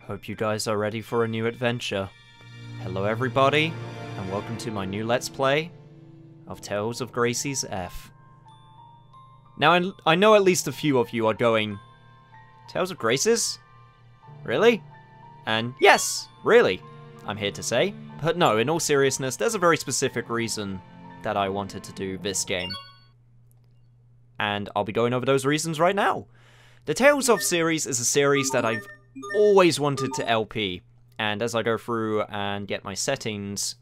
Hope you guys are ready for a new adventure. Hello everybody, and welcome to my new Let's Play of Tales of Gracie's F. Now, I know at least a few of you are going, Tales of Grace's? Really? And yes, really, I'm here to say. But no, in all seriousness, there's a very specific reason that I wanted to do this game. And I'll be going over those reasons right now. The Tales of series is a series that I've always wanted to LP, and as I go through and get my settings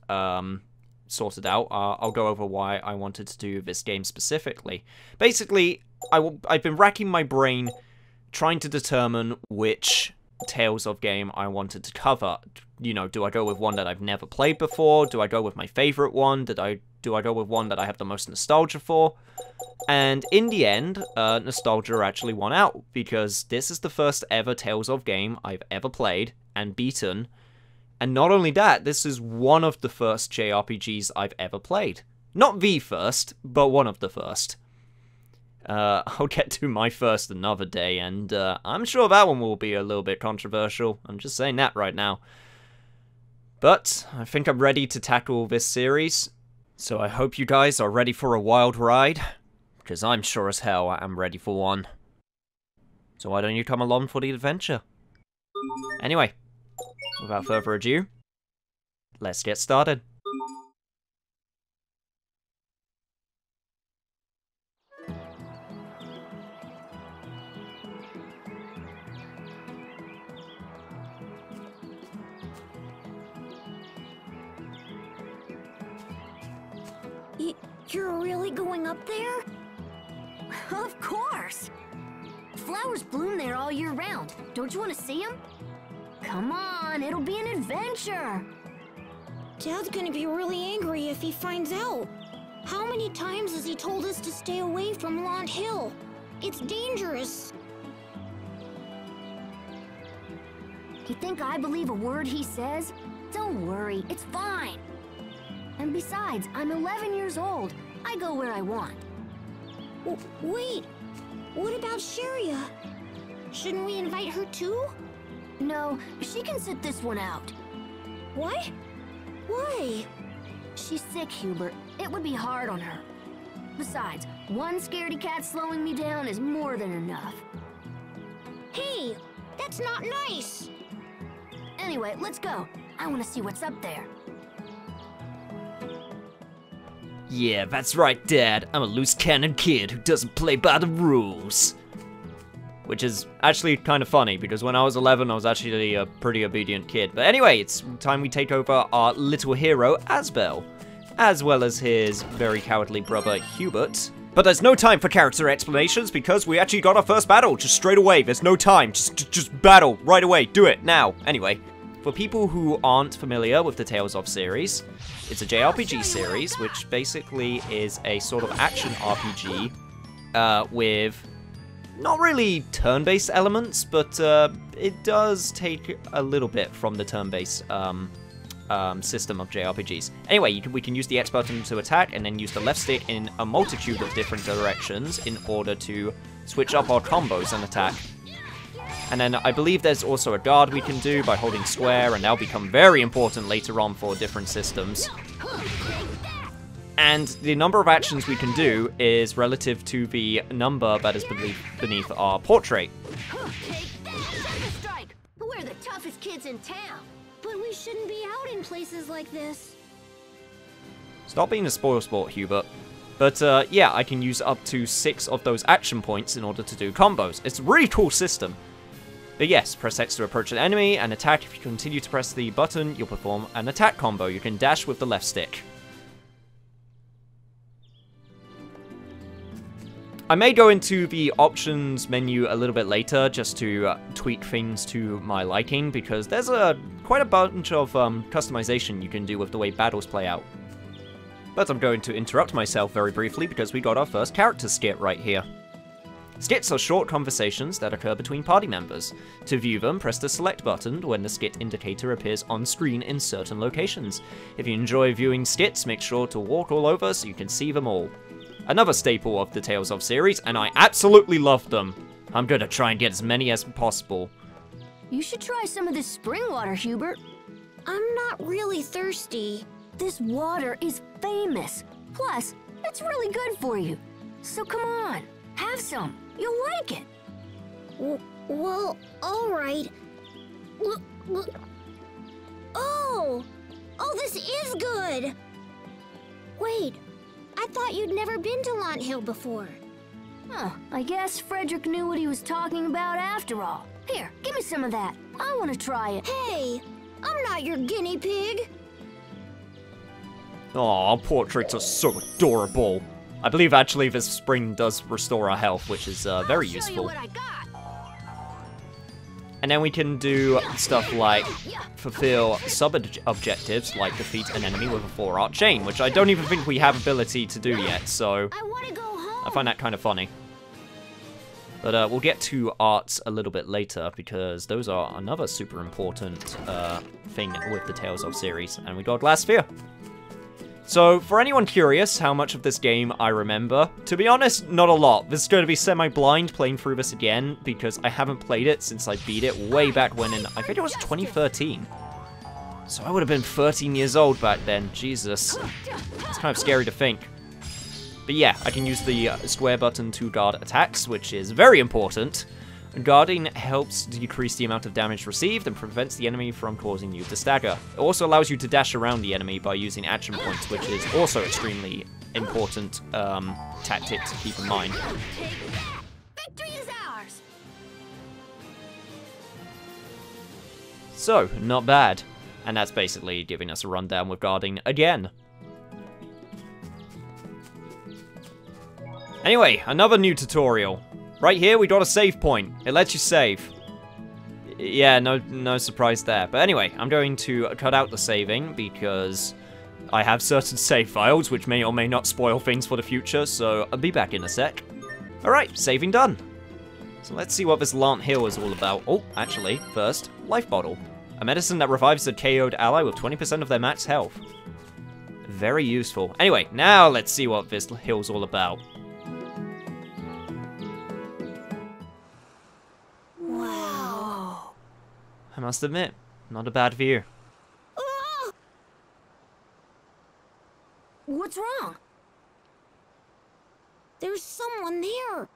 sorted out, I'll go over why I wanted to do this game specifically. Basically, I've been racking my brain trying to determine which Tales of game I wanted to cover. You know, do I go with one that I've never played before? Do I go with my favorite one? Do I go with one that I have the most nostalgia for? And in the end, nostalgia actually won out, because this is the first ever Tales of game I've ever played and beaten. And not only that, this is one of the first JRPGs I've ever played. Not the first, but one of the first. I'll get to my first another day, and I'm sure that one will be a little bit controversial. I'm just saying that right now. But I think I'm ready to tackle this series, so I hope you guys are ready for a wild ride, because I'm sure as hell I'm ready for one. So why don't you come along for the adventure? Anyway, without further ado, let's get started. You're really going up there? Of course! Flowers bloom there all year round. Don't you want to see them? Come on, it'll be an adventure! Dad's gonna be really angry if he finds out. How many times has he told us to stay away from Launch Hill? It's dangerous. You think I believe a word he says? Don't worry, it's fine. And besides, I'm 11 years old. I go where I want. Wait, what about Sharia? Shouldn't we invite her too? No, she can sit this one out. What? Why? She's sick, Hubert. It would be hard on her. Besides, one scaredy cat slowing me down is more than enough. Hey, that's not nice. Anyway, let's go. I want to see what's up there. Yeah, that's right, Dad. I'm a loose cannon kid who doesn't play by the rules. Which is actually kind of funny, because when I was 11, I was actually a pretty obedient kid. But anyway, it's time we take over our little hero, Asbel, as well as his very cowardly brother, Hubert. But there's no time for character explanations, because we actually got our first battle just straight away. There's no time. Just battle right away. Do it now. Anyway, for people who aren't familiar with the Tales of series, it's a JRPG series, which basically is a sort of action RPG with not really turn-based elements, but it does take a little bit from the turn-based system of JRPGs. Anyway, we can use the X button to attack, and then use the left stick in a multitude of different directions in order to switch up our combos and attack. And then I believe there's also a guard we can do by holding square, and that'll become very important later on for different systems. And the number of actions we can do is relative to the number that is beneath our portrait. We're the toughest kids in town. But we shouldn't be out in places like this. Stop being a spoilsport, Hubert. But yeah, I can use up to 6 of those action points in order to do combos. It's a really cool system. But yes, press X to approach an enemy, and attack. If you continue to press the button, you'll perform an attack combo. You can dash with the left stick. I may go into the options menu a little bit later, just to tweak things to my liking, because there's quite a bunch of customization you can do with the way battles play out. But I'm going to interrupt myself very briefly, because we got our first character skit right here. Skits are short conversations that occur between party members. To view them, press the select button when the skit indicator appears on screen in certain locations. If you enjoy viewing skits, make sure to walk all over so you can see them all. Another staple of the Tales of series, and I absolutely love them. I'm gonna try and get as many as possible. You should try some of this spring water, Hubert. I'm not really thirsty. This water is famous. Plus, it's really good for you. So come on, have some. You'll like it. Well, all right. Oh! Oh, this is good! Wait, I thought you'd never been to Launt Hill before. Huh, I guess Frederick knew what he was talking about after all. Here, give me some of that. I want to try it. Hey, I'm not your guinea pig. Aw, portraits are so adorable. I believe actually this spring does restore our health, which is very I'll show useful. you what I got. And then we can do stuff like fulfill sub-objectives, like defeat an enemy with a 4-art chain, which I don't even think we have ability to do yet, so I want to go home. I find that kind of funny. But we'll get to arts a little bit later, because those are another super important thing with the Tales of series, and we got Glass Sphere. So, for anyone curious how much of this game I remember, to be honest, not a lot. This is going to be semi-blind playing through this again, because I haven't played it since I beat it way back when in, I think it was 2013. So I would have been 13 years old back then, Jesus. It's kind of scary to think. But yeah, I can use the square button to guard attacks, which is very important. Guarding helps decrease the amount of damage received and prevents the enemy from causing you to stagger. It also allows you to dash around the enemy by using action points, which is also extremely important tactic to keep in mind. Victory is ours. So, not bad. And that's basically giving us a rundown with guarding again. Anyway, another new tutorial. Right here, we got a save point. It lets you save. Yeah, no surprise there. But anyway, I'm going to cut out the saving because I have certain save files which may or may not spoil things for the future, so I'll be back in a sec. Alright, saving done. So let's see what this Launt Hill is all about. Oh, actually, first, Life Bottle. A medicine that revives a KO'd ally with 20% of their max health. Very useful. Anyway, now let's see what this hill's all about. I must admit, not a bad view. What's wrong? There's someone there.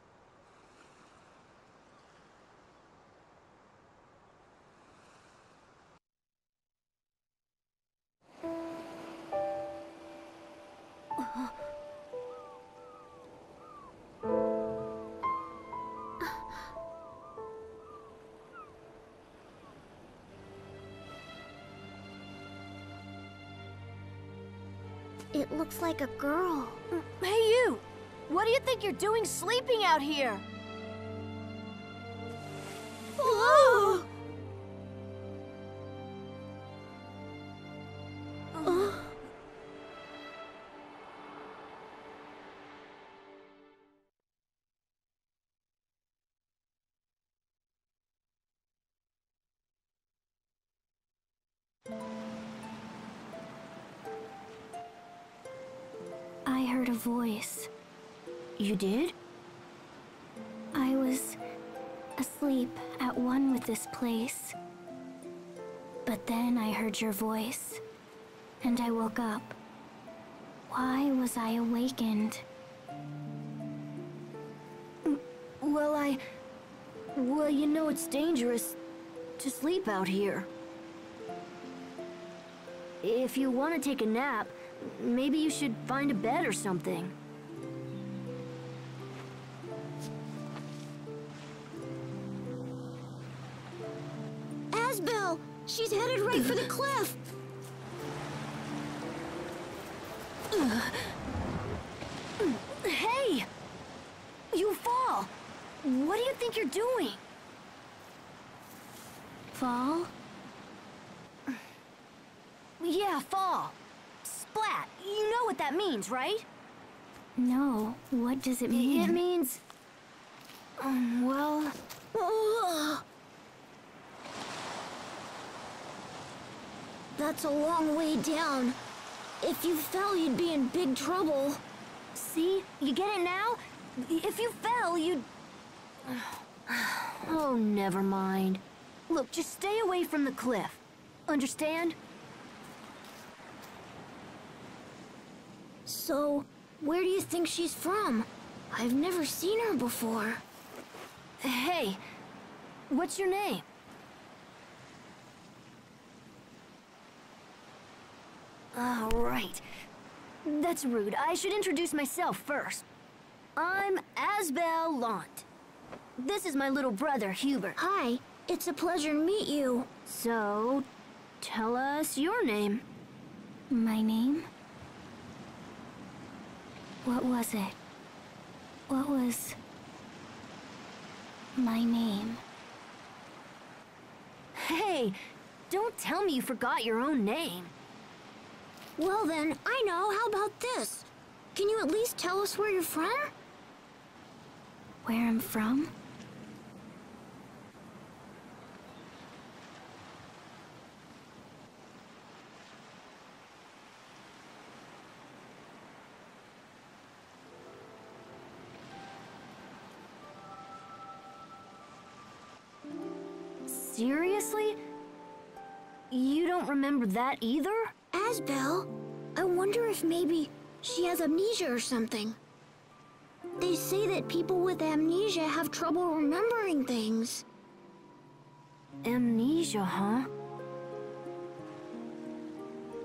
It looks like a girl. Hey, you! What do you think you're doing sleeping out here? Whoa! I heard a voice. You did? I was asleep at one with this place. But then I heard your voice, and I woke up. Why was I awakened? Well, you know it's dangerous to sleep out here. If you want to take a nap, maybe you should find a bed or something. Asbel! She's headed right for the cliff! Hey! You fall! What do you think you're doing? Fall? Yeah, fall. Splat. You know what that means, right? No. What does it mean? It means... well... That's a long way down. If you fell, you'd be in big trouble. See? You get it now? If you fell, you'd... Oh, never mind. Look, just stay away from the cliff. Understand? So, where do you think she's from? I've never seen her before. Hey, what's your name? Oh, right. That's rude. I should introduce myself first. I'm Asbel Lant. This is my little brother, Hubert. Hi, it's a pleasure to meet you. So, tell us your name. My name? What was it? What was my name? Hey, don't tell me you forgot your own name. Well then, I know. How about this? Can you at least tell us where you're from? Where I'm from? Seriously? You don't remember that either? Asbel, I wonder if maybe she has amnesia or something. They say that people with amnesia have trouble remembering things. Amnesia, huh?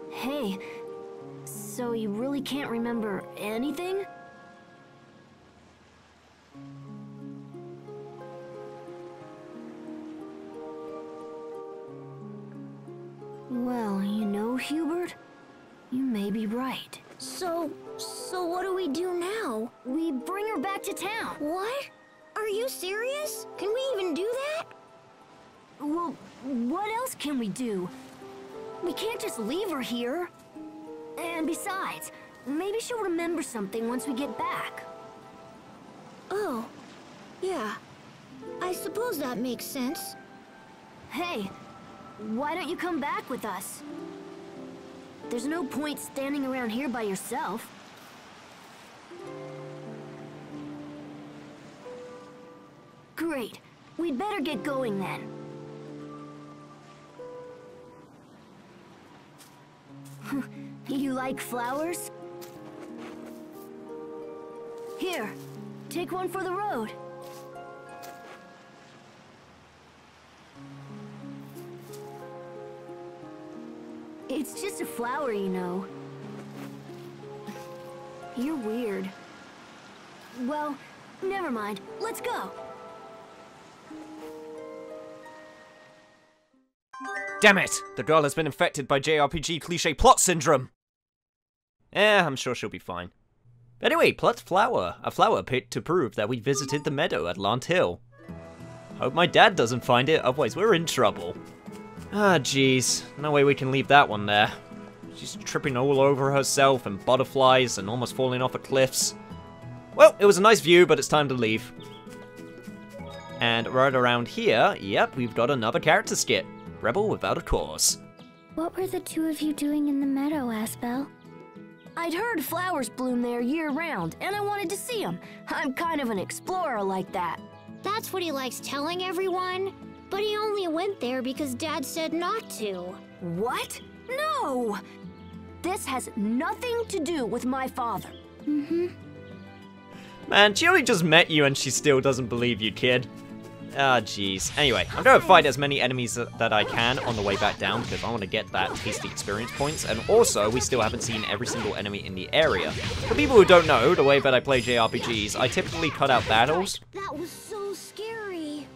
Hey, so you really can't remember anything? Well, you know, Hubert, you may be right. So what do we do now? We bring her back to town. What? Are you serious? Can we even do that? Well, what else can we do? We can't just leave her here. And besides, maybe she'll remember something once we get back. Oh, yeah. I suppose that makes sense. Hey, why don't you come back with us? There's no point standing around here by yourself. Great. We'd better get going then. You like flowers? Here, take one for the road. It's just a flower, you know. You're weird. Well, never mind. Let's go. Damn it! The girl has been infected by JRPG cliché plot syndrome! I'm sure she'll be fine. Anyway, plucked flower. A flower picked to prove that we visited the meadow at Lant Hill. Hope my dad doesn't find it, otherwise we're in trouble. Ah, jeez. No way we can leave that one there. She's tripping all over herself and butterflies and almost falling off of cliffs. Well, it was a nice view, but it's time to leave. And right around here, yep, we've got another character skit. Rebel without a cause. What were the two of you doing in the meadow, Asbel? I'd heard flowers bloom there year-round, and I wanted to see them. I'm kind of an explorer like that. That's what he likes telling everyone. But he only went there because Dad said not to. What? No! This has nothing to do with my father. Mm-hmm. Man, she only just met you and she still doesn't believe you, kid. Ah, jeez. Anyway, I'm going to fight as many enemies that I can on the way back down because I want to get that tasty experience points. And also, we still haven't seen every single enemy in the area. For people who don't know, the way that I play JRPGs, I typically cut out battles. That was so scary.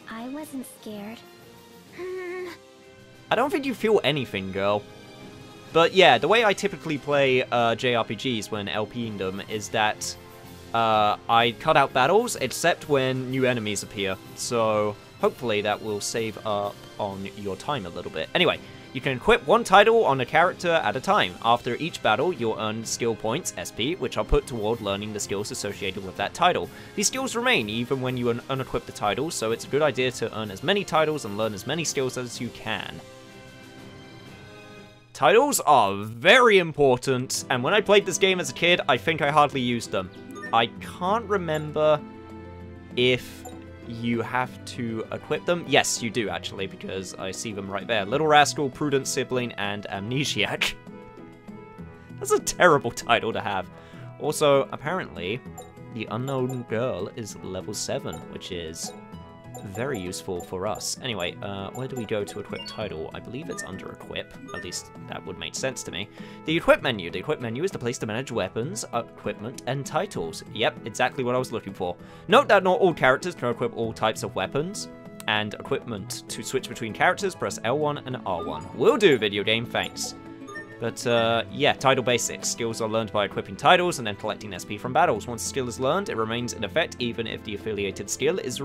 I wasn't scared. I don't think you feel anything, girl. But yeah, the way I typically play JRPGs when LPing them is that I cut out battles, except when new enemies appear. So hopefully that will save up on your time a little bit. Anyway, you can equip one title on a character at a time. After each battle, you'll earn skill points, SP, which are put toward learning the skills associated with that title. These skills remain even when you unequip the title, so it's a good idea to earn as many titles and learn as many skills as you can. Titles are very important, and when I played this game as a kid, I think I hardly used them. I can't remember if you have to equip them. Yes, you do, actually, because I see them right there. Little Rascal, Prudent Sibling, and Amnesiac. That's a terrible title to have. Also, apparently, the unknown girl is level 7, which is very useful for us. Anyway, where do we go to equip title? I believe it's under equip. At least that would make sense to me. The equip menu. The equip menu is the place to manage weapons, equipment, and titles. Yep, exactly what I was looking for. Note that not all characters can equip all types of weapons and equipment. To switch between characters, press L1 and R1. Will do, video game, thanks. But, yeah, title basics. Skills are learned by equipping titles and then collecting SP from battles. Once a skill is learned, it remains in effect even if the affiliated skill is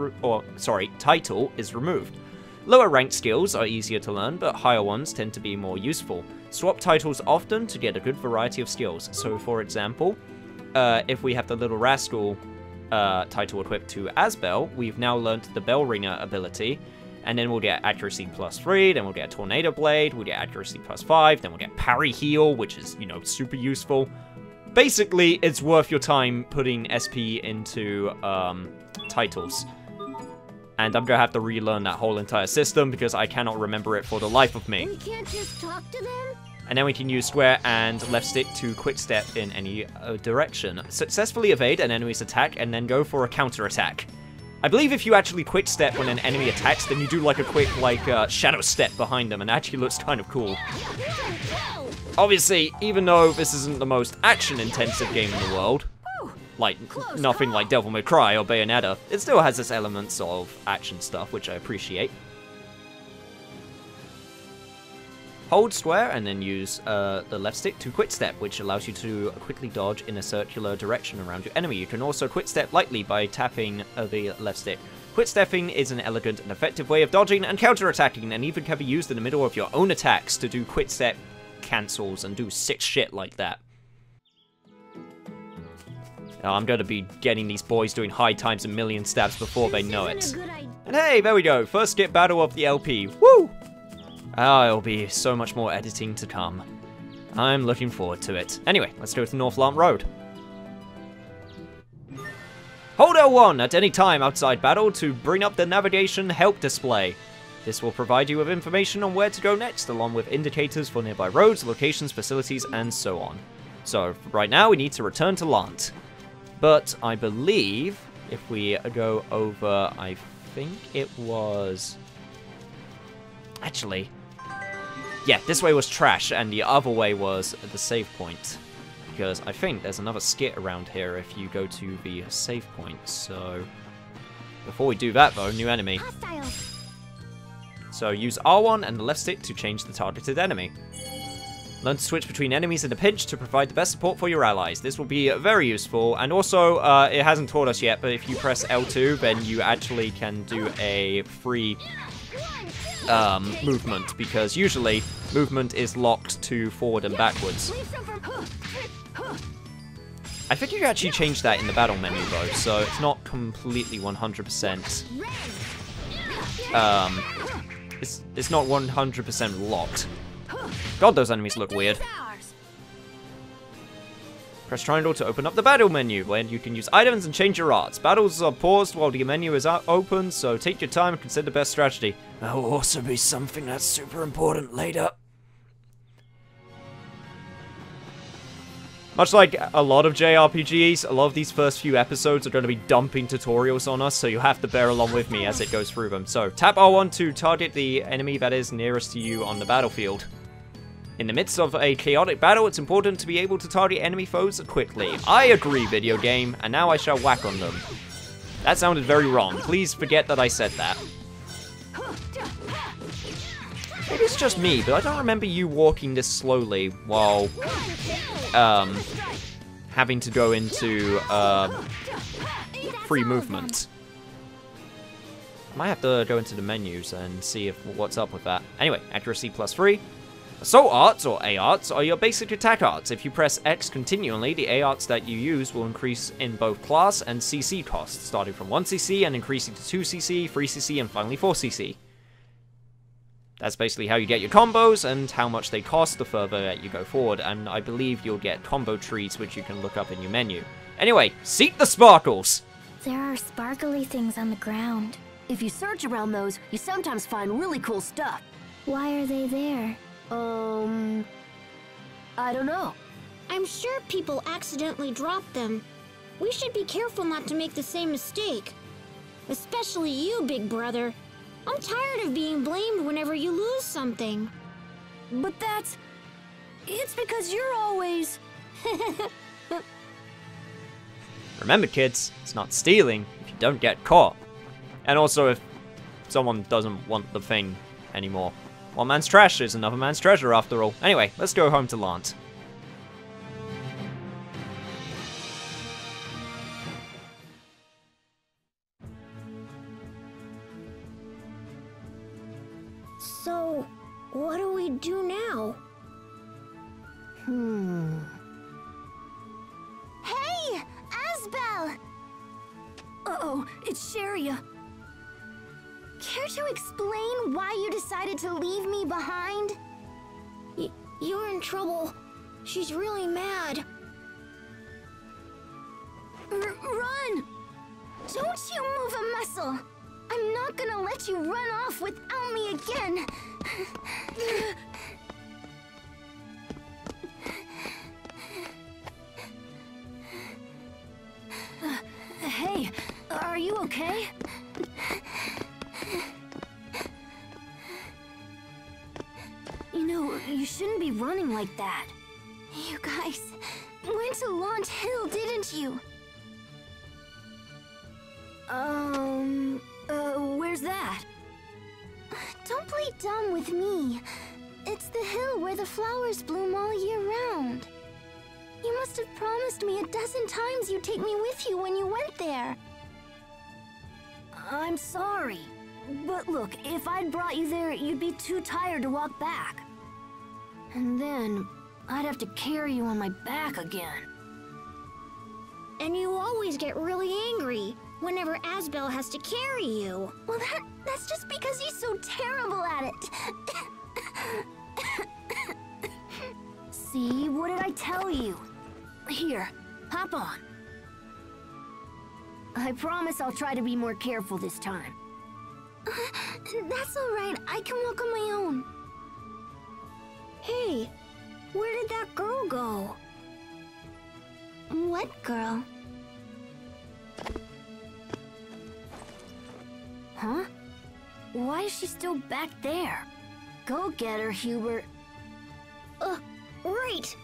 title is removed. Lower ranked skills are easier to learn, but higher ones tend to be more useful. Swap titles often to get a good variety of skills. So, for example, if we have the Little Rascal title equipped to Asbel, we've now learned the Bell Ringer ability. And then we'll get accuracy +3, then we'll get a tornado blade, we'll get accuracy +5, then we'll get parry heal, which is, you know, super useful. Basically, it's worth your time putting SP into titles. And I'm gonna have to relearn that whole entire system because I cannot remember it for the life of me. We can't just talk to them? And then we can use square and left stick to quick step in any direction. Successfully evade an enemy's attack and then go for a counter attack. I believe if you actually quick step when an enemy attacks, then you do like a quick shadow step behind them, and actually looks kind of cool. Obviously, even though this isn't the most action-intensive game in the world, like nothing like Devil May Cry or Bayonetta, it still has its elements of action stuff, which I appreciate. Hold square and then use the left stick to quick step, which allows you to quickly dodge in a circular direction around your enemy. You can also quick step lightly by tapping the left stick. Quick stepping is an elegant and effective way of dodging and counter-attacking, and even can be used in the middle of your own attacks to do quick step cancels and do sick shit like that. Now, I'm going to be getting these boys doing high times and million stabs before they know it. And hey, there we go, first skip battle of the LP. Woo! It'll be so much more editing to come. I'm looking forward to it. Anyway, let's go to Westland Road. Hold L1 at any time outside battle to bring up the navigation help display. This will provide you with information on where to go next, along with indicators for nearby roads, locations, facilities, and so on. So, right now, we need to return to Lant. But I believe if we go over, I think it was... Actually... Yeah, this way was trash, and the other way was the save point. Because I think there's another skit around here if you go to the save point, so... Before we do that, though, new enemy. So use R1 and the left stick to change the targeted enemy. Learn to switch between enemies in a pinch to provide the best support for your allies. This will be very useful, and also, it hasn't taught us yet, but if you press L2, then you actually can do a free... movement, because usually movement is locked to forward and backwards. I think you can actually change that in the battle menu though, so it's not completely 100%. It's not 100% locked. God, those enemies look weird. Press triangle to open up the battle menu, where you can use items and change your arts. Battles are paused while the menu is open, so take your time and consider the best strategy. There will also be something that's super important later. Much like a lot of JRPGs, a lot of these first few episodes are going to be dumping tutorials on us, so you have to bear along with me as it goes through them. So, tap R1 to target the enemy that is nearest to you on the battlefield. In the midst of a chaotic battle, it's important to be able to target enemy foes quickly. I agree, video game, and now I shall whack on them. That sounded very wrong. Please forget that I said that. Maybe it's just me, but I don't remember you walking this slowly while, having to go into, free movement. I might have to go into the menus and see what's up with that. Anyway, accuracy +3. Assault arts, or A arts, are your basic attack arts. If you press X continually, the A arts that you use will increase in both class and CC costs, starting from 1cc and increasing to 2cc, 3cc, and finally 4cc. That's basically how you get your combos and how much they cost the further that you go forward, and I believe you'll get combo trees which you can look up in your menu. Anyway, seek the sparkles! There are sparkly things on the ground. If you search around those, you sometimes find really cool stuff. Why are they there? I don't know. I'm sure people accidentally drop them. We should be careful not to make the same mistake. Especially you, big brother. I'm tired of being blamed whenever you lose something. But it's because you're always... Remember, kids, it's not stealing if you don't get caught. And also if someone doesn't want the thing anymore. One man's trash is another man's treasure, after all. Anyway, let's go home to Lant. So, what do we do now? Hey, Asbel! Uh-oh, it's Sharia. Care to explain why you decided to leave me behind? You're in trouble. She's really mad. Run! Don't you move a muscle! I'm not gonna let you run off without me again! Hey, are you okay? You know, you shouldn't be running like that. You guys went to Launch Hill, didn't you? Where's that? Don't play dumb with me. It's the hill where the flowers bloom all year round. You must have promised me a dozen times you'd take me with you when you went there. I'm sorry. But look, if I'd brought you there, you'd be too tired to walk back. And then, I'd have to carry you on my back again. And you always get really angry whenever Asbel has to carry you. Well, that's just because he's so terrible at it. See, what did I tell you? Here, hop on. I promise I'll try to be more careful this time. That's all right. I can walk on my own. Hey, where did that girl go? What girl? Huh? Why is she still back there? Go get her, Hubert. Right.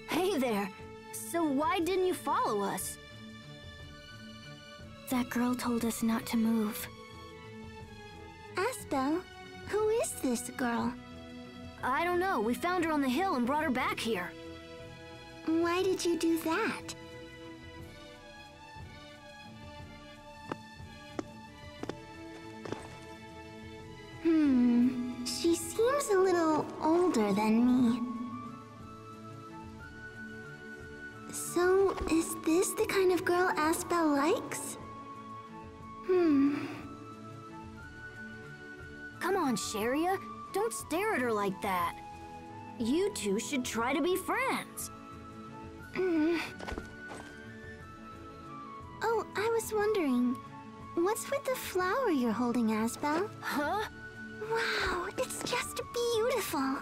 Hey there. So why didn't you follow us? That girl told us not to move. Asbel, who is this girl? I don't know. We found her on the hill and brought her back here. Why did you do that? She seems a little older than me. So, is this the kind of girl Asbel likes? Come on, Sharia. Don't stare at her like that. You two should try to be friends. Oh, I was wondering, what's with the flower you're holding, Asbel? Huh? Wow, it's just beautiful.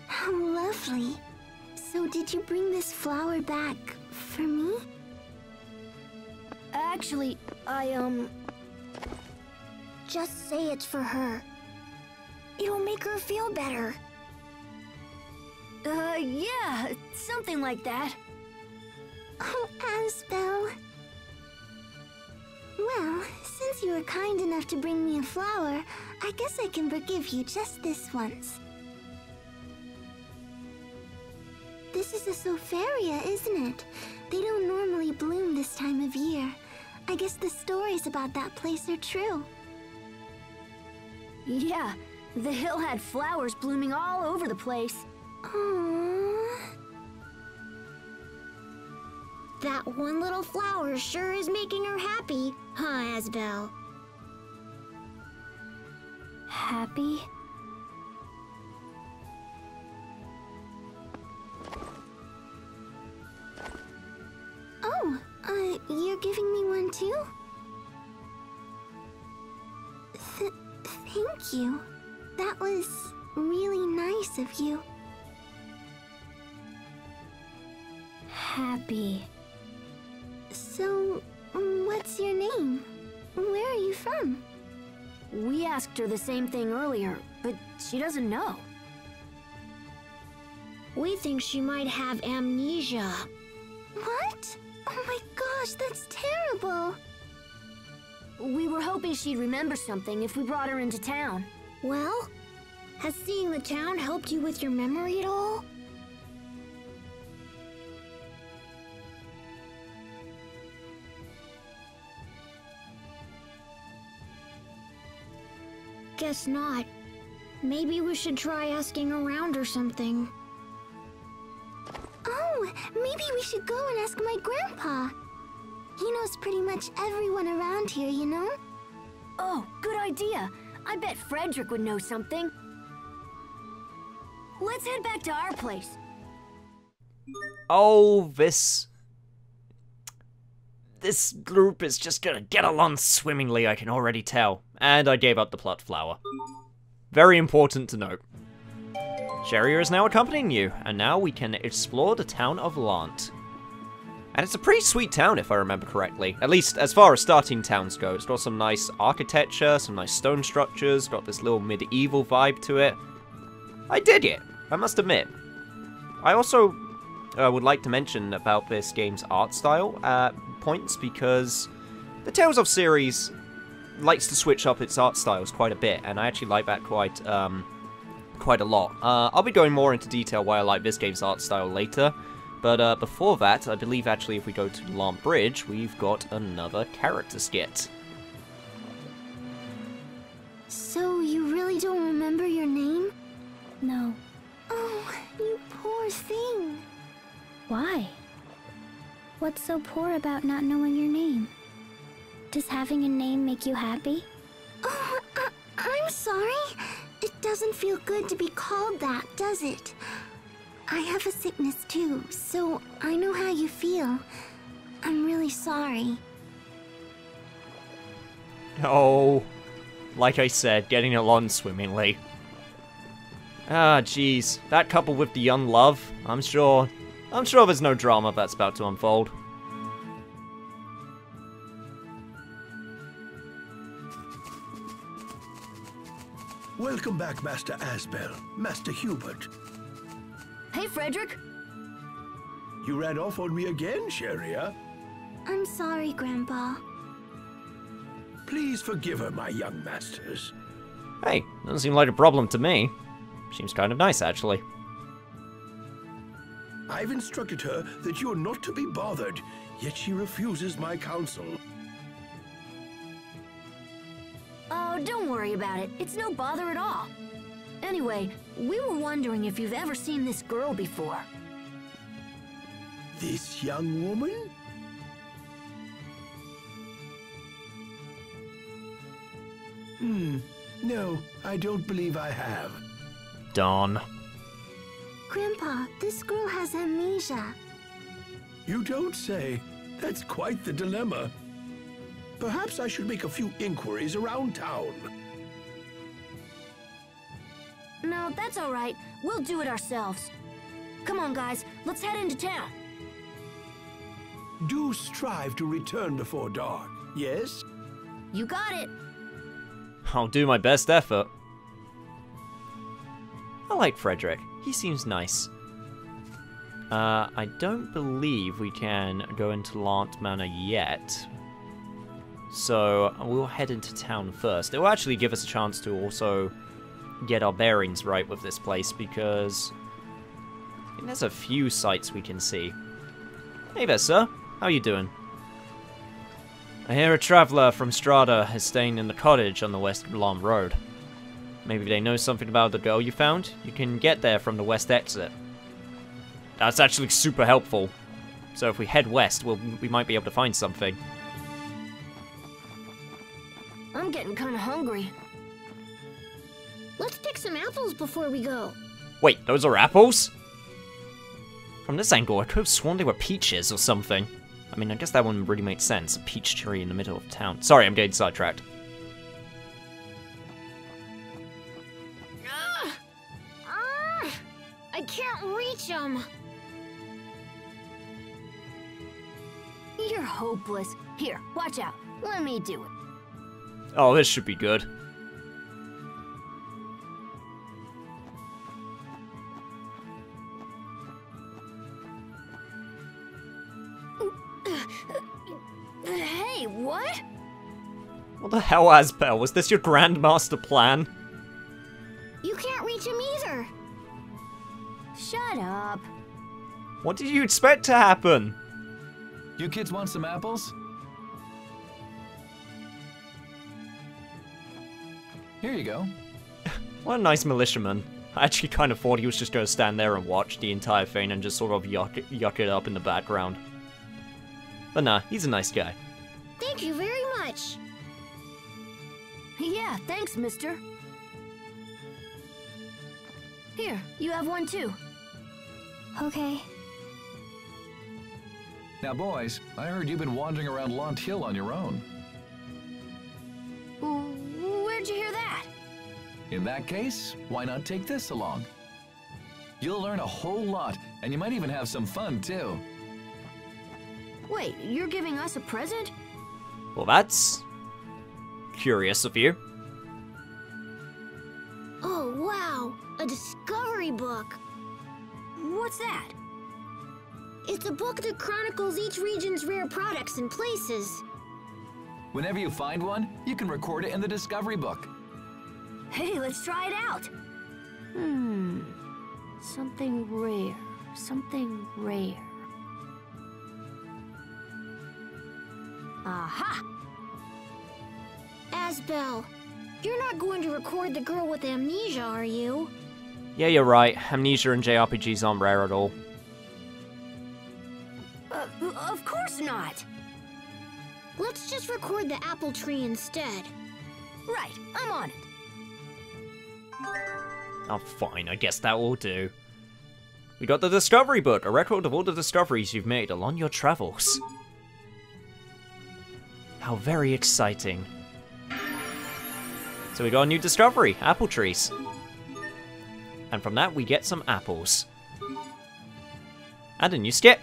How lovely. So did you bring this flower back for me? Actually, Just say it's for her. It'll make her feel better. Yeah, something like that. Oh, Asbel. Well, since you were kind enough to bring me a flower, I guess I can forgive you just this once. This is a Sofaria, isn't it? They don't normally bloom this time of year. I guess the stories about that place are true. Yeah, the hill had flowers blooming all over the place. Aww. That one little flower sure is making her happy, huh, Asbel? Happy? Oh, You're giving me one too? Thank you. That was really nice of you. Happy. So, what's your name? Where are you from? We asked her the same thing earlier, but she doesn't know. We think she might have amnesia. What? Oh my gosh, that's terrible. We were hoping she'd remember something if we brought her into town. Well, has seeing the town helped you with your memory at all? Guess not. Maybe we should try asking around or something. Oh, maybe we should go and ask my grandpa. He knows pretty much everyone around here, you know? Oh, good idea. I bet Frederick would know something. Let's head back to our place. Oh, this group is just gonna get along swimmingly, I can already tell. And I gave up the plot flower. Very important to note. Cheria is now accompanying you, and now we can explore the town of Lant. And it's a pretty sweet town, if I remember correctly. At least, as far as starting towns go. It's got some nice architecture, some nice stone structures, got this little medieval vibe to it. I dig it, I must admit. I also would like to mention about this game's art style at points, because the Tales of series likes to switch up its art styles quite a bit, and I actually like that quite a lot. I'll be going more into detail why I like this game's art style later. But before that, I believe actually if we go to Lant Bridge, we've got another character skit. So, you really don't remember your name? No. Oh, you poor thing. Why? What's so poor about not knowing your name? Does having a name make you happy? Oh, I'm sorry. It doesn't feel good to be called that, does it? I have a sickness too, so I know how you feel. I'm really sorry. Oh, like I said, getting along swimmingly. Ah, jeez. That coupled with the young love, I'm sure there's no drama that's about to unfold. Welcome back, Master Asbel. Master Hubert. Hey, Frederick. You ran off on me again, Cheria. I'm sorry, Grandpa. Please forgive her, my young masters. Hey, doesn't seem like a problem to me. Seems kind of nice, actually. I've instructed her that you're not to be bothered, yet she refuses my counsel. Oh, don't worry about it. It's no bother at all. Anyway, we were wondering if you've ever seen this girl before. This young woman? No, I don't believe I have. Darn. Grandpa, this girl has amnesia. You don't say. That's quite the dilemma. Perhaps I should make a few inquiries around town. No, that's all right. We'll do it ourselves. Come on, guys. Let's head into town. Do strive to return before dark, yes? You got it. I'll do my best effort. I like Frederick. He seems nice. I don't believe we can go into Lant Manor yet. So we'll head into town first. It will actually give us a chance to also get our bearings right with this place, because I think there's a few sights we can see. Hey there, sir. How you doing? I hear a traveller from Strada is staying in the cottage on the Westland Road. Maybe they know something about the girl you found? You can get there from the west exit. That's actually super helpful. So if we head west, we might be able to find something. I'm getting kind of hungry. Let's pick some apples before we go. Wait, those are apples? From this angle, I could have sworn they were peaches or something. I mean, I guess that one really makes sense. A peach tree in the middle of town. Sorry, I'm getting sidetracked. I can't reach him. You're hopeless. Here, watch out. Let me do it. Oh, this should be good. Hey, what? What the hell, Asbel? Was this your grandmaster plan? You can't reach him either. Shut up. What did you expect to happen? You kids want some apples? Here you go. What a nice militiaman. I actually kind of thought he was just going to stand there and watch the entire thing and just sort of yuck it up in the background. But nah, he's a nice guy. Thank you very much. Yeah, thanks, mister. Here, you have one too. Okay. Now, boys, I heard you've been wandering around Launt Hill on your own. Where'd you hear that? In that case, why not take this along? You'll learn a whole lot, and you might even have some fun, too. Wait, you're giving us a present? Well, that's curious of you. Oh, wow. A discovery book. What's that? It's a book that chronicles each region's rare products and places. Whenever you find one, you can record it in the discovery book. Hey, let's try it out. Something rare. Something rare. Aha! Asbel, you're not going to record the girl with amnesia, are you? Yeah, you're right. Amnesia and JRPGs aren't rare at all. Of course not. Let's just record the apple tree instead. Right, I'm on it. Oh, fine. I guess that will do. We got the Discovery Book, a record of all the discoveries you've made along your travels. How very exciting. So we got a new discovery, apple trees. And from that we get some apples. And a new skip.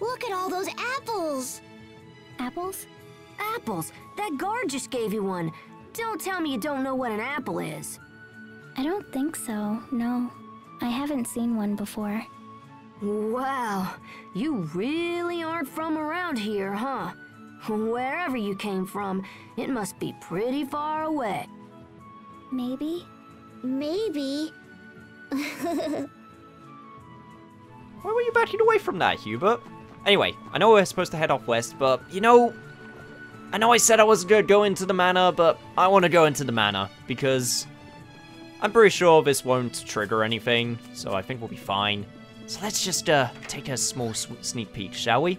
Look at all those apples! Apples? Apples! That guard just gave you one. Don't tell me you don't know what an apple is. I don't think so, no. I haven't seen one before. Wow, you really aren't from around here, huh? Wherever you came from, it must be pretty far away. Maybe? Maybe. Why were you backing away from that, Hubert? Anyway, I know we're supposed to head off west, but, you know, I know I said I wasn't going to go into the manor, but I want to go into the manor, because I'm pretty sure this won't trigger anything, so I think we'll be fine. So let's just take a small sneak peek, shall we?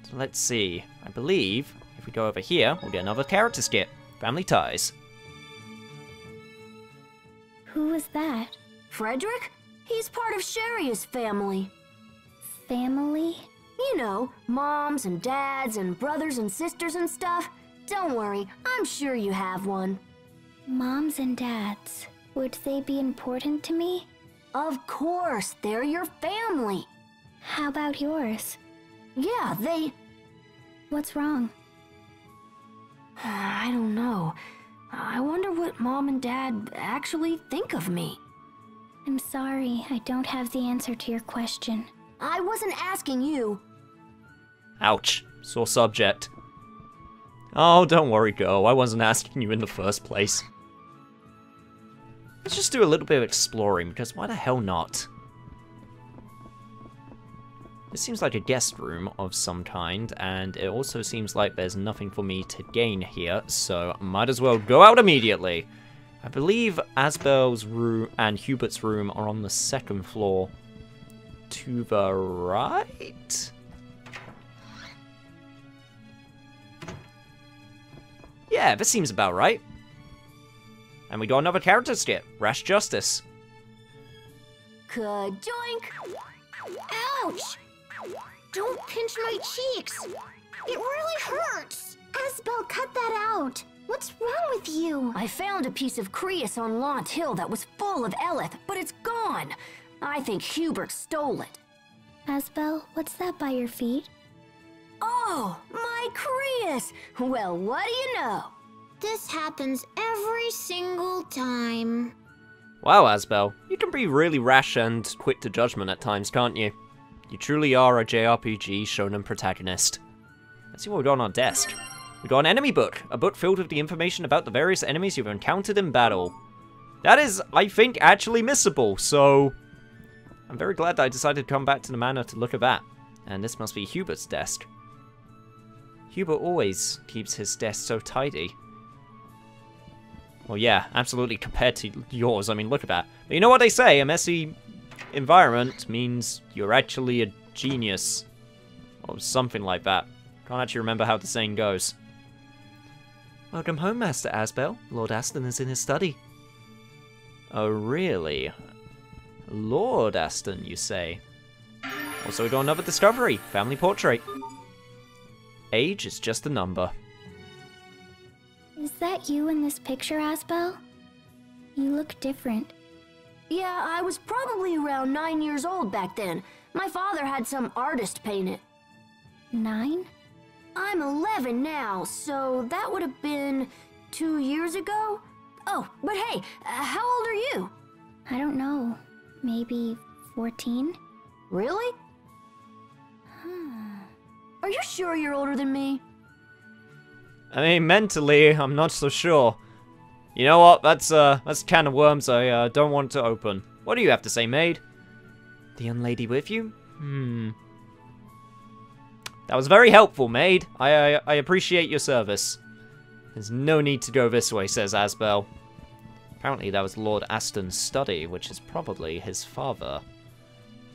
So let's see. I believe if we go over here, we'll get another character skit. Family ties. Who was that? Frederick? He's part of Sharia's family. Family? You know, moms and dads and brothers and sisters and stuff. Don't worry, I'm sure you have one. Moms and dads. Would they be important to me? Of course, they're your family. How about yours? Yeah, they... What's wrong? I don't know. I wonder what Mom and Dad actually think of me. I'm sorry, I don't have the answer to your question. I wasn't asking you. Ouch. Sore subject. Oh, don't worry, girl. I wasn't asking you in the first place. Let's just do a little bit of exploring, because why the hell not? This seems like a guest room of some kind, and it also seems like there's nothing for me to gain here, so might as well go out immediately. I believe Asbel's room and Hubert's room are on the second floor. To the right? Yeah, this seems about right. And we got another character skit, Rash Justice. Ka-joink! Ouch! Don't pinch my cheeks. It really hurts. Asbel, cut that out. What's wrong with you? I found a piece of Creus on Lant Hill that was full of Eleth, but it's gone. I think Hubert stole it. Asbel, what's that by your feet? Oh, my Creus! Well, what do you know? This happens every single time. Wow, Asbel, you can be really rash and quick to judgment at times, can't you? You truly are a JRPG shonen protagonist. Let's see what we got on our desk. We got an enemy book, a book filled with the information about the various enemies you've encountered in battle. That is, I think, actually missable, so I'm very glad that I decided to come back to the manor to look at that. And this must be Hubert's desk. Hubert always keeps his desk so tidy. Well, yeah, absolutely compared to yours. I mean, look at that. But you know what they say, a messy environment means you're actually a genius. Or something like that. Can't actually remember how the saying goes. Welcome home, Master Asbel. Lord Aston is in his study. Oh, really? Lord Aston, you say? Also, we got another discovery. Family portrait. Age is just a number. Is that you in this picture, Asbel? You look different. Yeah, I was probably around 9 years old back then. My father had some artist paint it. 9? I'm 11 now, so that would have been 2 years ago? Oh, but hey, how old are you? I don't know. Maybe 14? Really? Are you sure you're older than me? I mean, mentally, I'm not so sure. You know what? That's a can of worms I don't want to open. What do you have to say, maid? The young lady with you? That was very helpful, maid. I appreciate your service. There's no need to go this way, says Asbel. Apparently that was Lord Aston's study, which is probably his father.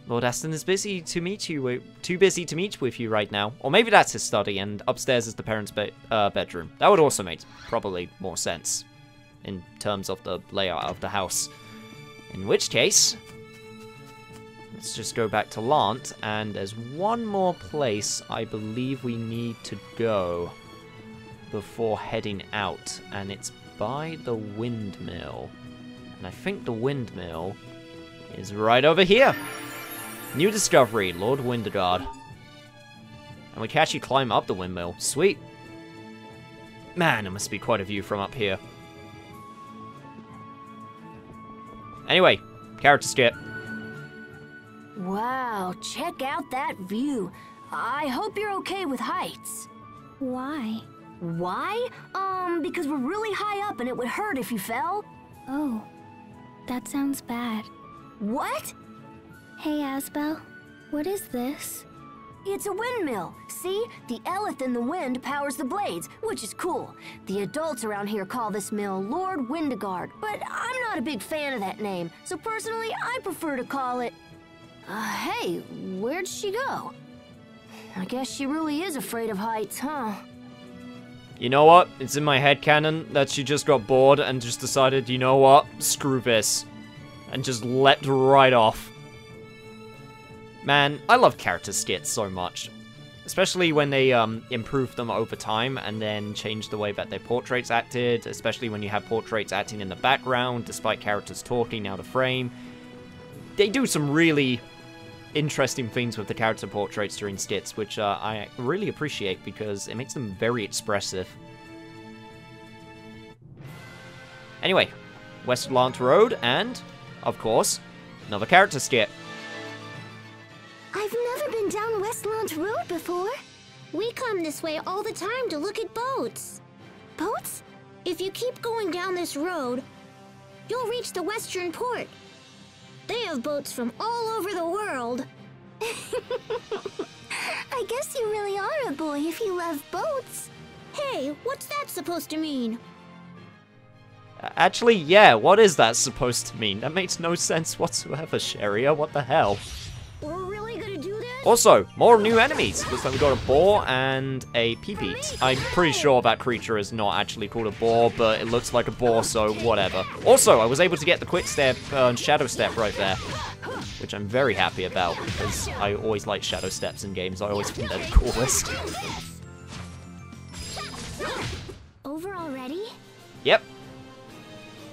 Lord Aston is busy to meet you, too busy to meet with you right now. Or maybe that's his study, and upstairs is the parents' bedroom. That would also make probably more sense in terms of the layout of the house. In which case, let's just go back to Lant, and there's one more place I believe we need to go before heading out, and it's by the windmill. And I think the windmill is right over here. New discovery, Lord Winterguard. And we can actually climb up the windmill. Sweet. Man, it must be quite a view from up here. Anyway, character skip. Wow, check out that view. I hope you're okay with heights. Why? Why? Because we're really high up and it would hurt if you fell. Oh, that sounds bad. What? Hey, Asbel, what is this? It's a windmill. See? The Eleth in the wind powers the blades, which is cool. The adults around here call this mill Lord Winterguard, but I'm not a big fan of that name, so personally, I prefer to call it... hey, where'd she go? I guess she really is afraid of heights, huh? You know what? It's in my headcanon that she just got bored and just decided, you know what? Screw this. And just leapt right off. Man, I love character skits so much. Especially when they improve them over time and then change the way that their portraits acted. Especially when you have portraits acting in the background despite characters talking out of frame. They do some really interesting things with the character portraits during skits, which I really appreciate because it makes them very expressive. Anyway, Westland Road and, of course, another character skit. I've never been down Westland Road before. We come this way all the time to look at boats. Boats? If you keep going down this road, you'll reach the western port. They have boats from all over the world. I guess you really are a boy if you love boats. Hey, what's that supposed to mean? Actually, yeah, what is that supposed to mean? That makes no sense whatsoever, Sheria. What the hell? We're really gonna do this? Also, more new enemies. Looks like we got a boar and a peepeet. I'm pretty sure that creature is not actually called a boar, but it looks like a boar, so whatever. Also, I was able to get the quick step and shadow step right there. which I'm very happy about because I always like shadow steps in games. I always think they're the coolest. Over already? Yep.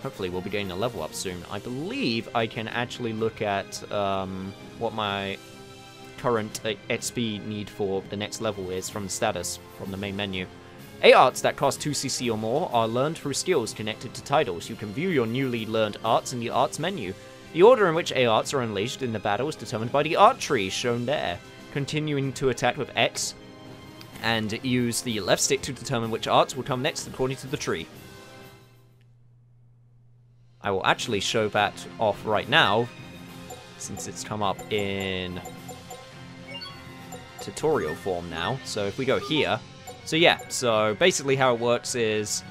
Hopefully we'll be getting a level up soon. I believe I can actually look at what my current XP need for the next level is from the status, from the main menu. 8 arts that cost 2cc or more are learned through skills connected to titles. You can view your newly learned arts in the arts menu. The order in which 8 arts are unleashed in the battle is determined by the art tree shown there. Continuing to attack with X and use the left stick to determine which arts will come next according to the tree. I will actually show that off right now, since it's come up in tutorial form now. So if we go here, so yeah, so basically how it works is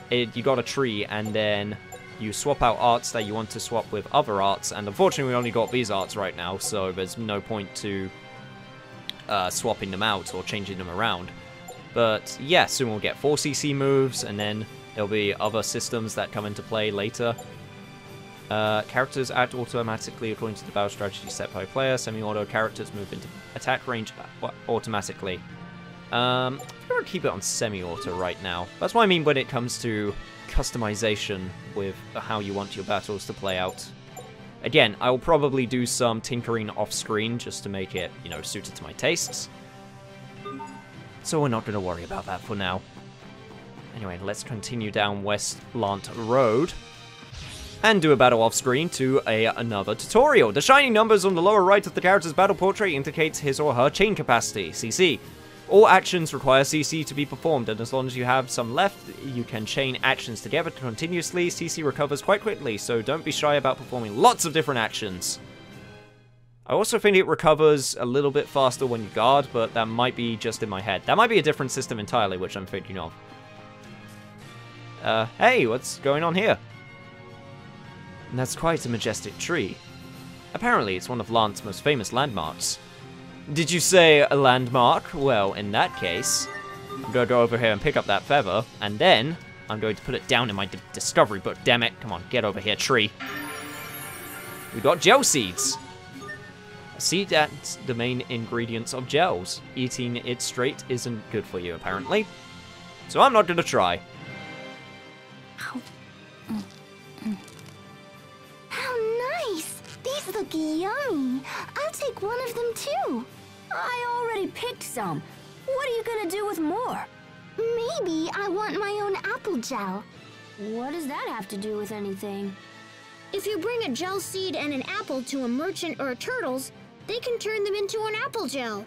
you got a tree and then you swap out arts that you want to swap with other arts, and unfortunately we only got these arts right now, so there's no point to swapping them out or changing them around. But yeah, soon we'll get 4cc moves, and then there'll be other systems that come into play later. Characters act automatically according to the battle strategy set by player. Semi-auto characters move into attack range automatically. I'm going to keep it on semi-auto right now. That's what I mean when it comes to customization with how you want your battles to play out. Again, I will probably do some tinkering off-screen just to make it, you know, suited to my tastes. So we're not going to worry about that for now. Anyway, let's continue down Westland Road and do a battle off-screen to another tutorial. The shining numbers on the lower right of the character's battle portrait indicates his or her chain capacity, CC. All actions require CC to be performed, and as long as you have some left, you can chain actions together continuously. CC recovers quite quickly, so don't be shy about performing lots of different actions. I also think it recovers a little bit faster when you guard, but that might be just in my head. That might be a different system entirely, which I'm thinking of. Hey, what's going on here? And that's quite a majestic tree. Apparently, it's one of Lant's most famous landmarks. Did you say a landmark? Well, in that case, I'm going to go over here and pick up that feather, and then I'm going to put it down in my discovery book. Damn it. Come on, get over here, tree. We got gel seeds. A seed that's the main ingredients of gels. Eating it straight isn't good for you, apparently. So I'm not going to try. How nice! These look yummy. I'll take one of them too. I already picked some. What are you gonna do with more? Maybe I want my own apple gel. What does that have to do with anything? If you bring a gel seed and an apple to a merchant or a turtles, they can turn them into an apple gel.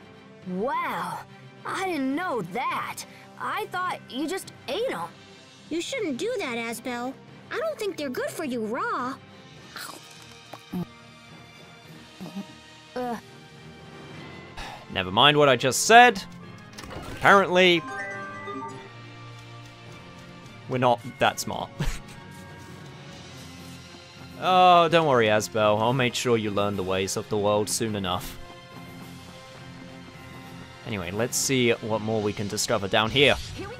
Wow, I didn't know that. I thought you just ate them. You shouldn't do that, Asbel. I don't think they're good for you raw. Never mind what I just said. Apparently, we're not that smart. Oh, don't worry, Asbel. I'll make sure you learn the ways of the world soon enough. Anyway, let's see what more we can discover down here.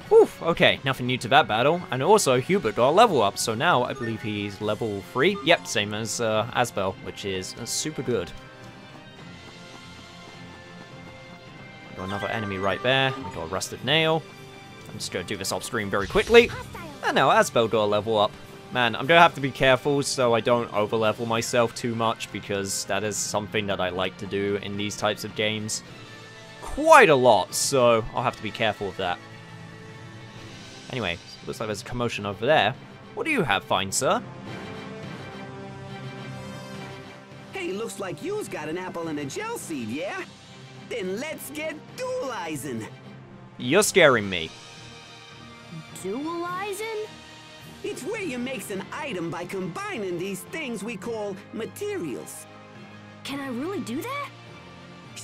Whew, okay, nothing new to that battle. And also, Hubert got a level up, so now I believe he's level 3. Yep, same as Asbel, which is super good. Got another enemy right there. We got a rusted nail. I'm just going to do this off screen very quickly. And now Asbel got a level up. Man, I'm going to have to be careful so I don't over-level myself too much, because that is something that I like to do in these types of games. Quite a lot, so I'll have to be careful of that. Anyway, looks like there's a commotion over there. What do you have, fine sir? Hey, looks like you's got an apple and a gel seed, yeah? Then let's get dualizing. You're scaring me. Dualizing? It's where you makes an item by combining these things we call materials. Can I really do that?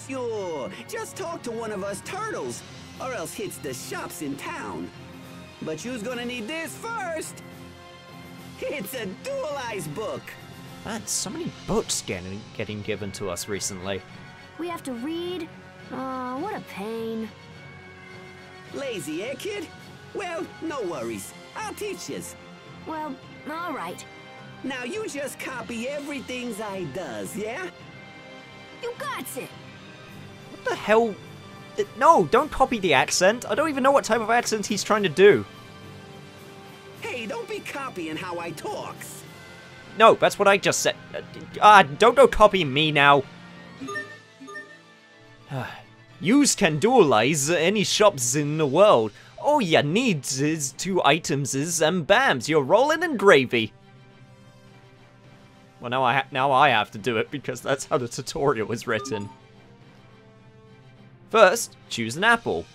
Sure, just talk to one of us turtles, or else hits the shops in town. But you's gonna need this first. It's a dualize book. Man, so many books getting given to us recently. We have to read? What a pain. Lazy, eh, kid? Well, no worries. I'll teach yous. Well, all right. Now you just copy everything I does, yeah? You got it. What the hell? No, don't copy the accent. I don't even know what type of accent he's trying to do. Hey, don't be copying how I talks. No, that's what I just said. Don't go copying me now. Yous can dualize any shops in the world. All you need is 2 items and bams, you're rolling in gravy. Well, now I have to do it because that's how the tutorial was written. First, choose an apple.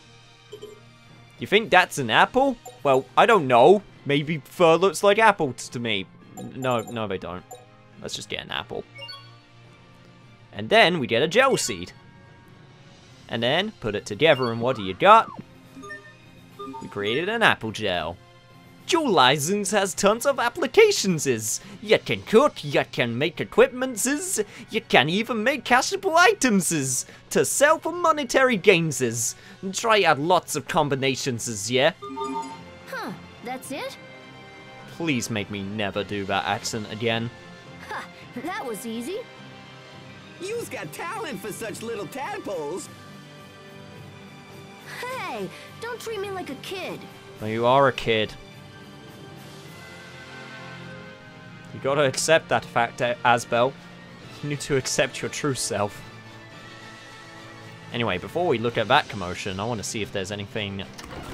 You think that's an apple? Well, I don't know. Maybe fur looks like apples to me. No, they don't. Let's just get an apple. And then we get a gel seed. And then put it together, and what do you got? We created an apple gel. Dualizing has tons of applications. You can cook, you can make equipments, you can even make cashable items to sell for monetary gains. Try out lots of combinations, yeah? Huh, that's it? Please make me never do that accent again. Ha, that was easy. You's got talent for such little tadpoles. Hey, don't treat me like a kid. Well, you are a kid. You gotta accept that fact, Asbel. You need to accept your true self. Anyway, before we look at that commotion, I want to see if there's anything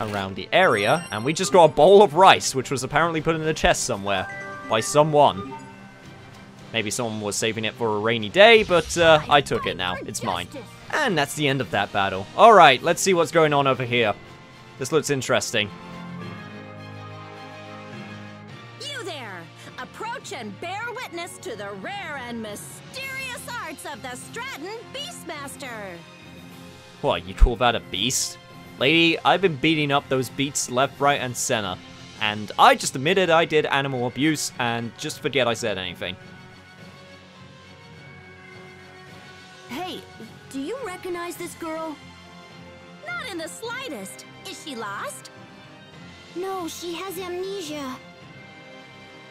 around the area. And we just got a bowl of rice, which was apparently put in a chest somewhere by someone. Maybe someone was saving it for a rainy day, but I took it now. It's mine. And that's the end of that battle. Alright, let's see what's going on over here. This looks interesting. You there! Approach and bear witness to the rare and mysterious arts of the Stratton Beastmaster! What, you call that a beast? Lady, I've been beating up those beats left, right, and center. And I just admitted I did animal abuse, and just forget I said anything. Hey, do you recognize this girl? Not in the slightest. Is she lost? No, she has amnesia.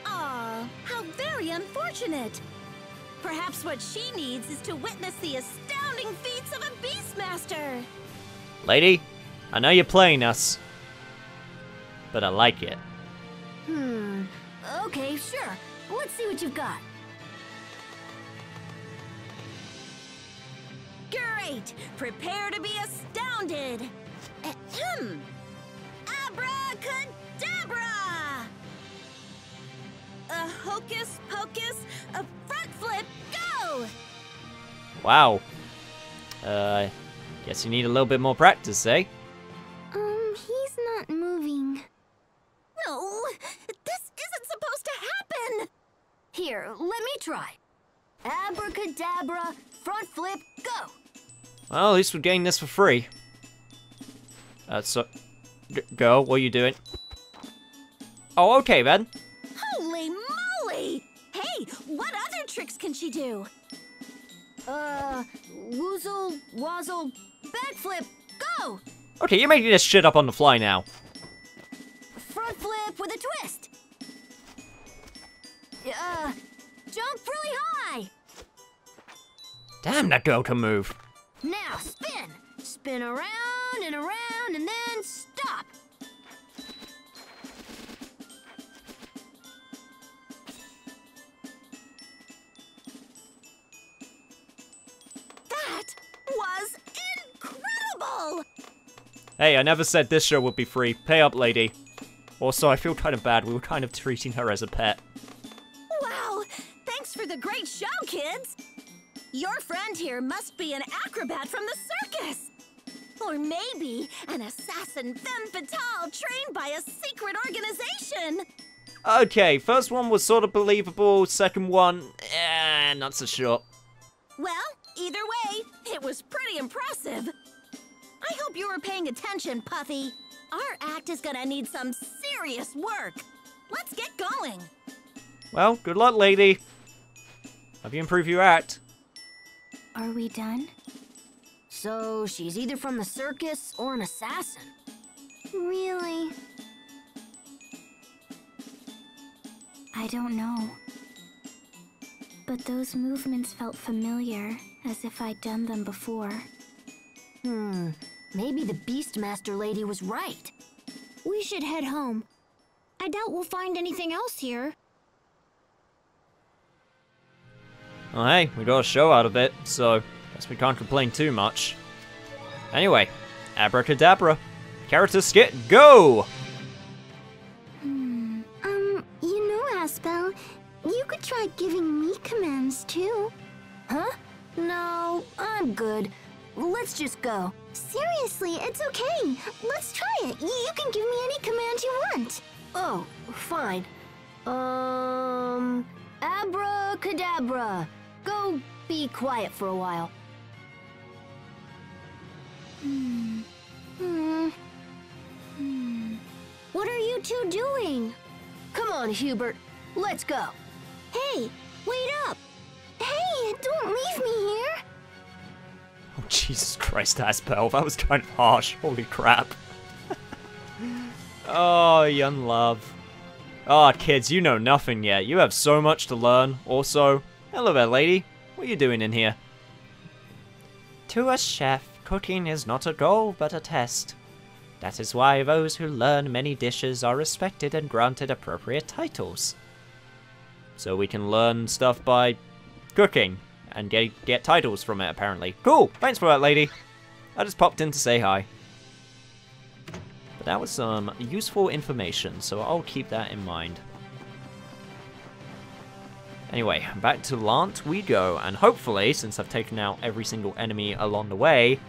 Aw, how very unfortunate. Perhaps what she needs is to witness the astounding feats of a Beastmaster. Lady, I know you're playing us, but I like it. Okay, sure. Let's see what you've got. Great! Prepare to be astounded! Ahem! Abracadabra! A hocus pocus, a front flip, go! Wow. Guess you need a little bit more practice, eh? He's not moving. No, this isn't supposed to happen! Here, let me try. Abracadabra, front flip, go! Well, at least we're getting this for free. Girl, what are you doing? Oh, okay then. Holy moly! Hey, what other tricks can she do? Woozle, wazzle, backflip, go! Okay, you're making this shit up on the fly now. Front flip with a twist. Jump really high. Damn, that girl can move. Now spin. Spin around and around and then stop. That was incredible! Hey, I never said this show would be free. Pay up, lady. Also, I feel kind of bad. We were kind of treating her as a pet. Wow! Thanks for the great show, kids! Your friend here must be an acrobat from the circus! Or maybe an assassin femme fatale trained by a secret organization! Okay, first one was sort of believable. Second one, not so sure. Well, either way, it was pretty impressive. I hope you were paying attention, Puffy. Our act is gonna need some serious work. Let's get going. Well, good luck, lady. Hope you improve your act. Are we done? So she's either from the circus or an assassin. Really? I don't know. but those movements felt familiar, as if I'd done them before. Maybe the Beastmaster lady was right. We should head home. I doubt we'll find anything else here. Well, hey, we got a show out of it, so guess we can't complain too much. Anyway, abracadabra. Character skit, go! You know, Aspel, you could try giving me commands too. Huh? No, I'm good. Let's just go. Seriously, it's okay. Let's try it. You can give me any command you want. Oh, fine. Abracadabra. Go be quiet for a while. What are you two doing? Come on, Hubert. Let's go. Hey, wait up! Hey, don't leave me here. Oh, Jesus Christ, Aspel, that was kind of harsh. Holy crap. Oh, young love. Oh, kids, you know nothing yet. You have so much to learn. Also, hello there, lady. What are you doing in here? To a chef, cooking is not a goal, but a test. That is why those who learn many dishes are respected and granted appropriate titles. So we can learn stuff by cooking and get titles from it, apparently. Cool! Thanks for that, lady. I just popped in to say hi. But that was some useful information, so I'll keep that in mind. Anyway, back to Lant we go, and hopefully, since I've taken out every single enemy along the way,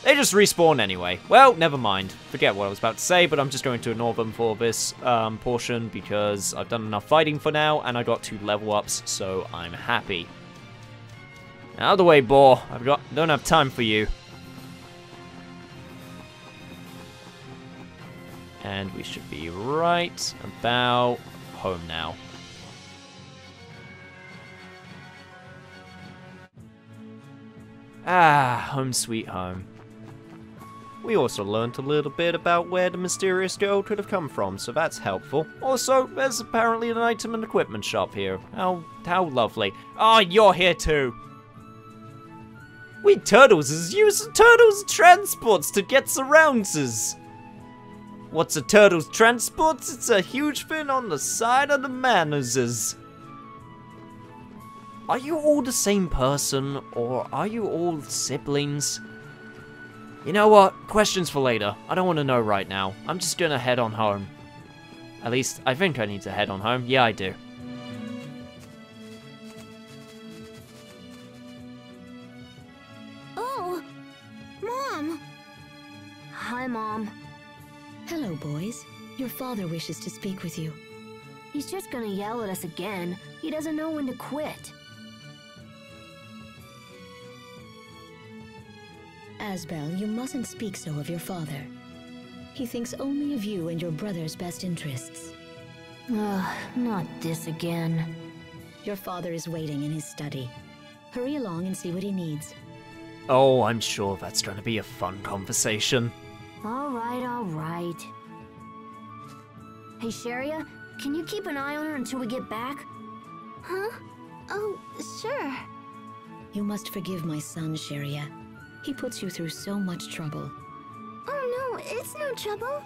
they just respawn anyway. Well, never mind. Forget what I was about to say, but I'm just going to ignore them for this portion because I've done enough fighting for now, and I got 2 level ups, so I'm happy. Out of the way, boar. Don't have time for you. And we should be right about home now. Ah, home sweet home. We also learned a little bit about where the mysterious girl could have come from, so that's helpful. Also, there's apparently an item and equipment shop here. How lovely. Oh, you're here too! We turtles use turtles transports to get surrounds. What's a turtle's transports? It's a huge fin on the side of the manors. Are you all the same person, or are you all siblings? You know what? Questions for later. I don't want to know right now. I'm just gonna head on home. At least, I think I need to head on home. Yeah, I do. Oh, Mom! Hi, Mom. Hello, boys. Your father wishes to speak with you. He's just gonna yell at us again. He doesn't know when to quit. Asbel, you mustn't speak so of your father. He thinks only of you and your brother's best interests. Ugh, not this again. Your father is waiting in his study. Hurry along and see what he needs. Oh, I'm sure that's going to be a fun conversation. All right. Hey, Sharia, can you keep an eye on her until we get back? Huh? Oh, sure. You must forgive my son, Sharia. He puts you through so much trouble. Oh no, it's no trouble.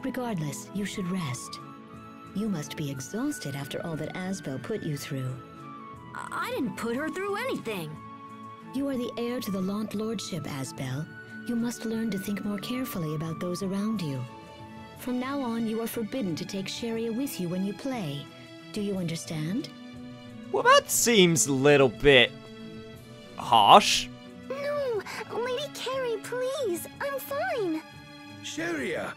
Regardless, you should rest. You must be exhausted after all that Asbel put you through. I didn't put her through anything. You are the heir to the Lant Lordship, Asbel. You must learn to think more carefully about those around you. From now on, you are forbidden to take Sharia with you when you play. Do you understand? Well, that seems a little bit harsh. No, Lady Carrie, please. I'm fine. Sharia!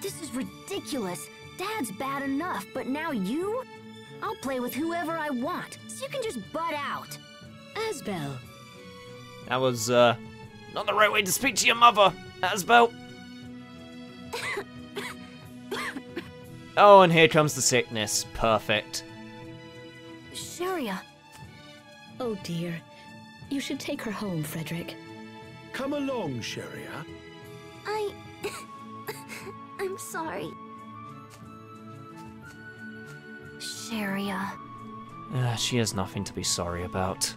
This is ridiculous. Dad's bad enough, but now you? I'll play with whoever I want, so you can just butt out. Asbel! That was, not the right way to speak to your mother, Asbel. Oh, and here comes the sickness. Perfect. Sharia. Oh dear. You should take her home, Frederick. Come along, Sharia. I'm sorry. Sharia. She has nothing to be sorry about.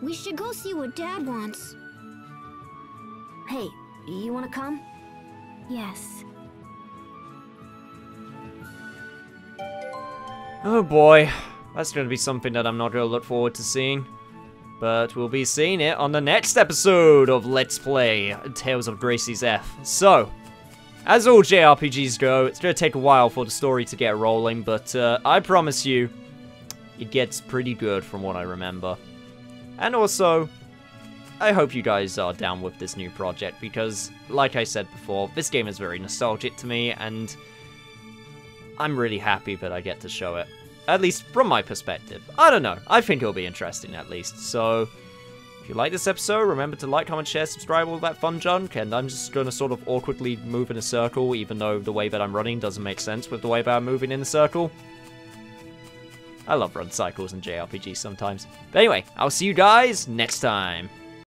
We should go see what Dad wants. Hey, you wanna come? Yes. Oh boy, that's going to be something that I'm not going to look forward to seeing. But we'll be seeing it on the next episode of Let's Play Tales of Gracie's F. So, as all JRPGs go, it's going to take a while for the story to get rolling, but I promise you, it gets pretty good from what I remember. And also, I hope you guys are down with this new project, because, like I said before, this game is very nostalgic to me, and I'm really happy that I get to show it. At least from my perspective. I don't know. I think it'll be interesting at least. So, if you like this episode, remember to like, comment, share, subscribe, all that fun junk. And I'm just going to sort of awkwardly move in a circle, even though the way that I'm running doesn't make sense with the way that I'm moving in a circle. I love run cycles in JRPGs sometimes. But anyway, I'll see you guys next time.